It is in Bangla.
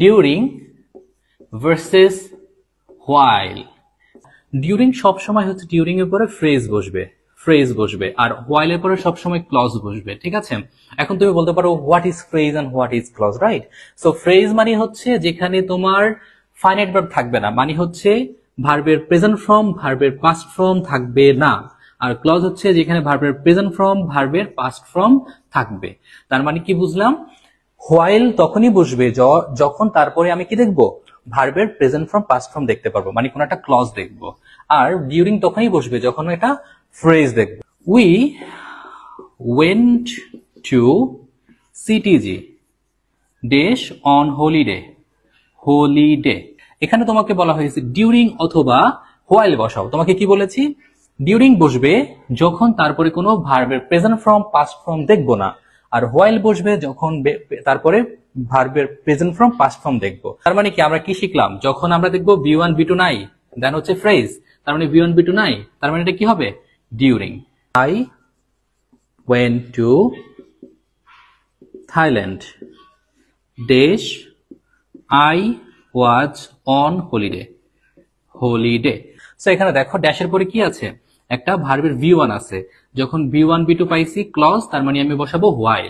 During versus while. ডিউরিং সবসময় হচ্ছে ডিউরিং এর পরে ফ্রেজ বসবে আর হোয়াইল এর পরে সবসময় ক্লজ বসবে, ঠিক আছে। এখন তুমি বলতে পারো what is phrase and what is clause, right? So phrase মানে হচ্ছে যেখানে তোমার ফাইনাইট ভার্ব থাকবে না, মানে হচ্ছে ভার্বের প্রেজেন্ট ফর্ম ভার্বের পাস্ট ফর্ম থাকবে না। আর ক্লজ হচ্ছে যেখানে ভার্বের প্রেজেন্ট ফর্ম ভার্বের পাস্ট ফর্ম থাকবে। তার মানে কি বুঝলাম? হোয়াইল তখনই বসবে যখন তারপরে আমি কি দেখবো, ভার্বের প্রেজেন্ট ফর্ম পাস্ট ফর্ম দেখতে পারবো, মানে কোন একটা ক্লজ দেখবো। আর ডিউরিং তখনই বসবে যখন একটা ফ্রেজ দেখবো। We went to CTG dash on holiday. এখানে তোমাকে বলা হয়েছে ডিউরিং অথবা হোয়াইল বসাও। তোমাকে কি বলেছি? ডিউরিং বসবে যখন তারপরে কোনো ভার্বের প্রেজেন্ট ফর্ম পাস্ট ফর্ম দেখবো না, আর হোয়াইল বসবে যখন তারপরে ভার্বের প্রেজেন্ট ফর্ম পাস্ট ফর্ম দেখবো। তার মানে কি আমরা কি শিখলাম? যখন আমরা দেখবো V1 V2 নাই, দেন হচ্ছে ফ্রেজ, তার মানে V1 V2 নাই, তার মানে এটা কি হবে? During. I went to Thailand dash I was on holiday. So এখানে দেখো ড্যাশের পরে কি আছে? একটা ভার্বের V1 আছে। যখন V1 V2 পাইছি ক্লজ, তার মানে আমি বসাবো হোয়াইল।